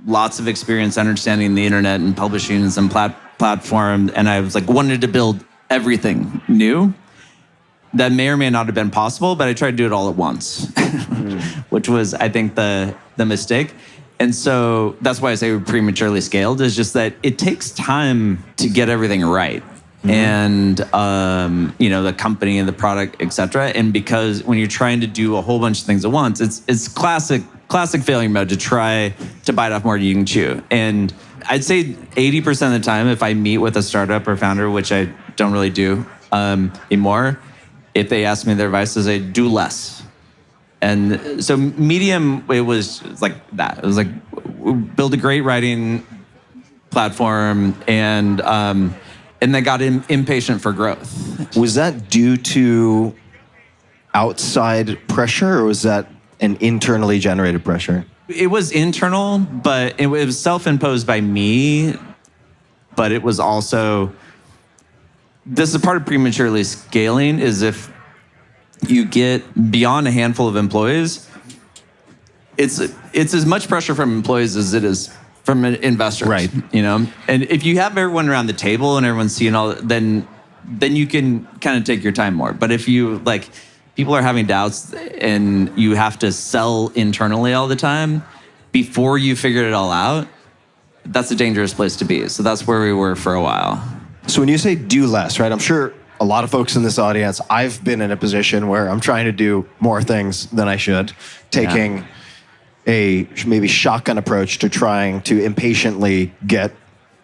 lots of experience understanding the internet and publishing and some platform. And I was, like, wanted to build everything new. That may or may not have been possible, but I tried to do it all at once, which was, I think, the mistake. And so that's why I say we prematurely scaled, is just that it takes time to get everything right. And, the company and the product, et cetera. And because when you're trying to do a whole bunch of things at once, it's classic failure mode to try to bite off more than you can chew. And I'd say 80% of the time, if I meet with a startup or founder, which I don't really do anymore, if they ask me their advice, I say, do less. And so Medium, it was like that. It was like, build a great writing platform, and they got impatient for growth. Was that due to outside pressure, or was that an internally generated pressure? It was internal, but it was self-imposed by me, but it was also... This is part of prematurely scaling, is if you get beyond a handful of employees, it's as much pressure from employees as it is from investors. Right. And if you have everyone around the table and everyone's seeing all, then you can kind of take your time more. But if you, like, people are having doubts and you have to sell internally all the time before you figured it all out, that's a dangerous place to be. So that's where we were for a while. So when you say do less, right, I'm sure a lot of folks in this audience, I've been in a position where I'm trying to do more things than I should, taking a maybe shotgun approach to trying to impatiently get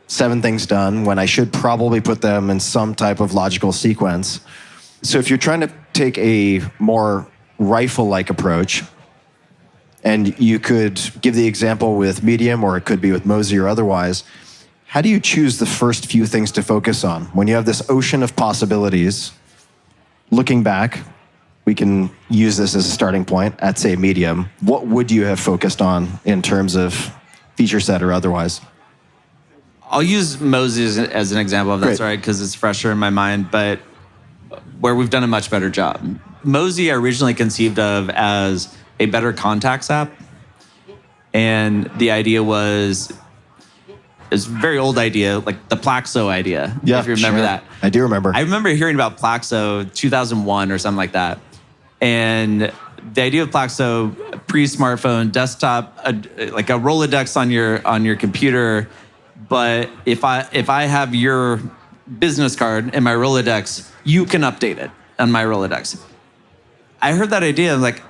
7 things done when I should probably put them in some type of logical sequence. So if you're trying to take a more rifle-like approach, and you could give the example with Medium, or it could be with Mozi or otherwise, how do you choose the first few things to focus on? When you have this ocean of possibilities, looking back, we can use this as a starting point at, say, Medium. What would you have focused on in terms of feature set or otherwise? I'll use Mozi as an example, if that's Great. all right, because it's fresher in my mind, but where we've done a much better job. Mozi I originally conceived of as a better contacts app. And the idea was... It's a very old idea, like the Plaxo idea, if you remember that. I do remember. I remember hearing about Plaxo 2001 or something like that. And the idea of Plaxo, pre-smartphone, desktop, like a Rolodex on your computer. But if I have your business card in my Rolodex, you can update it on my Rolodex. I heard that idea, I'm like,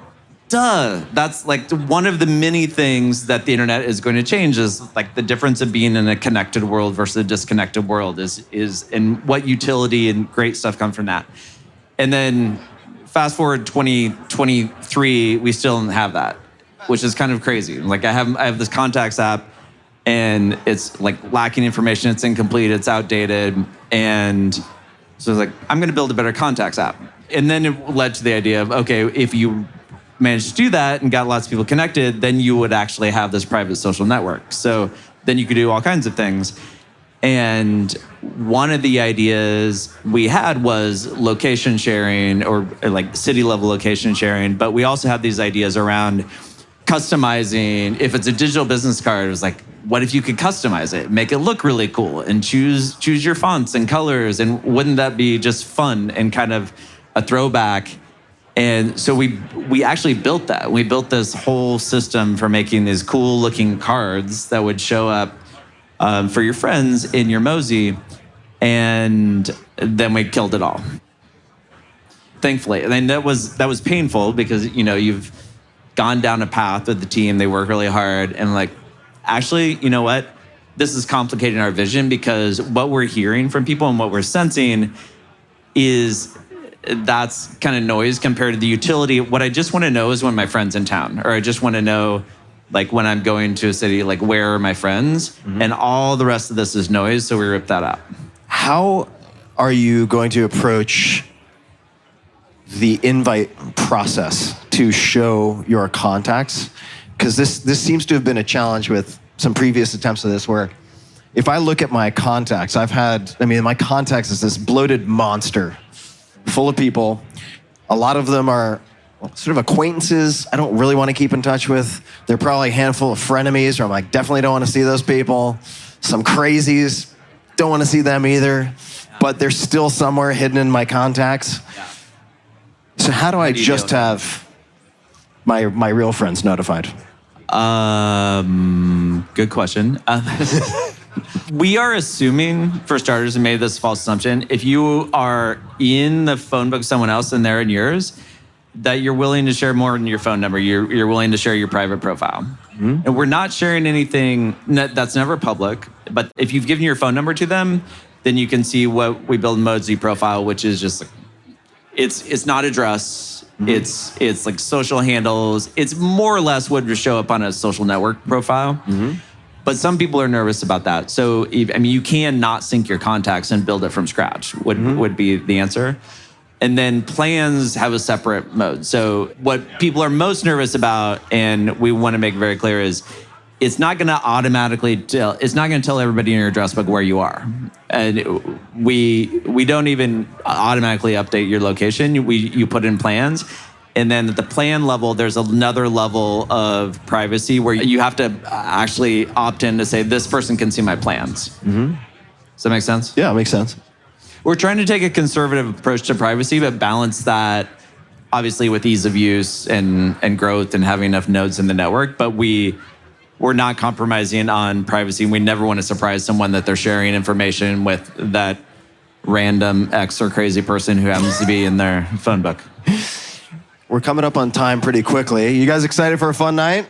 duh, that's like one of the many things that the internet is going to change, is like the difference of being in a connected world versus a disconnected world is and what utility and great stuff come from that. And then fast forward 2023, we still don't have that, which is kind of crazy. Like I have this contacts app, and it's like lacking information, it's incomplete, it's outdated, and so I was like, I'm going to build a better contacts app. And then it led to the idea of, okay, if you managed to do that and got lots of people connected, then you would actually have this private social network. So then you could do all kinds of things. And one of the ideas we had was location sharing, or like city level location sharing. But we also had these ideas around customizing. If it's a digital business card, it was like, what if you could customize it, make it look really cool, and choose your fonts and colors? And wouldn't that be just fun and kind of a throwback? And so we actually built that. We built this whole system for making these cool looking cards that would show up for your friends in your Mozi, and then we killed it all. Thankfully, and that was painful because you've gone down a path with the team. They work really hard, and like, actually, you know what? This is complicating our vision, because what we're hearing from people and what we're sensing is that's kind of noise compared to the utility. What I just want to know is when my friend's in town, or I just want to know, like, when I'm going to a city, like, where are my friends? Mm-hmm. And all the rest of this is noise, so we ripped that out. How are you going to approach the invite process to show your contacts? Because this seems to have been a challenge with some previous attempts of this, where if I look at my contacts, my contacts is this bloated monster full of people. A lot of them are sort of acquaintances I don't really want to keep in touch with. They're probably a handful of frenemies, or I'm like, definitely don't want to see those people. Some crazies, don't want to see them either. But they're still somewhere hidden in my contacts. Yeah. So how do I just have my real friends notified? Good question. We are assuming, for starters, and made this false assumption, if you are in the phone book of someone else and they're in yours, that you're willing to share more than your phone number. You're willing to share your private profile. Mm-hmm. And we're not sharing anything that's never public. But if you've given your phone number to them, then you can see what we build in Mozi profile, which is just like, it's not address. Mm-hmm. It's like social handles. It's more or less what would show up on a social network profile. Mm-hmm. But some people are nervous about that. So, you can not sync your contacts and build it from scratch would be the answer. And then plans have a separate mode. So what people are most nervous about, and we want to make very clear, is it's not going to automatically tell everybody in your address book where you are. And we don't even automatically update your location. You put in plans. And then at the plan level, there's another level of privacy where you have to actually opt in to say, this person can see my plans. Mm-hmm. Does that make sense? Yeah, it makes sense. We're trying to take a conservative approach to privacy, but balance that obviously with ease of use and growth and having enough nodes in the network. But we're not compromising on privacy. We never want to surprise someone that they're sharing information with that random ex or crazy person who happens to be in their phone book. We're coming up on time pretty quickly. You guys excited for a fun night?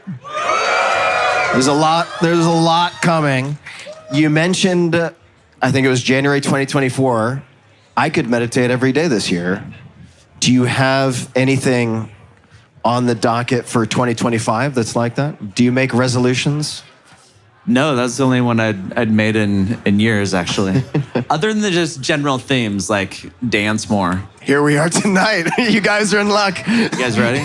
There's a lot coming. You mentioned, I think it was January 2024, I could meditate every day this year. Do you have anything on the docket for 2025 that's like that? Do you make resolutions? No, that's the only one I'd made in years, actually. Other than the just general themes, like dance more. Here we are tonight. You guys are in luck. You guys ready?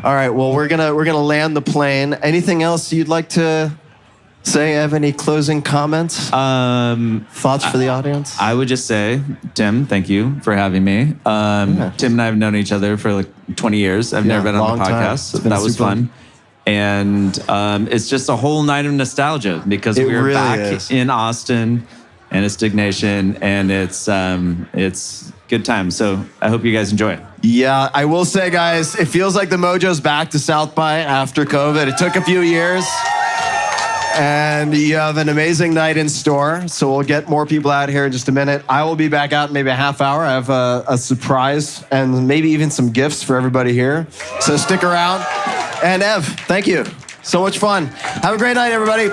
All right, well, we're gonna land the plane. Anything else you'd like to say? Have any closing comments? Thoughts for the audience? I would just say, Tim, thank you for having me. Tim and I have known each other for like 20 years. I've never been on the podcast, so that was fun. And it's just a whole night of nostalgia because we're really back in Austin and it's Dignation, and it's good time. So I hope you guys enjoy it. Yeah, I will say, guys, it feels like the mojo's back to South by after COVID. It took a few years. And you have an amazing night in store. So we'll get more people out here in just a minute. I will be back out in maybe a half hour. I have a surprise and maybe even some gifts for everybody here. So stick around. And Ev, thank you. So much fun. Have a great night, everybody.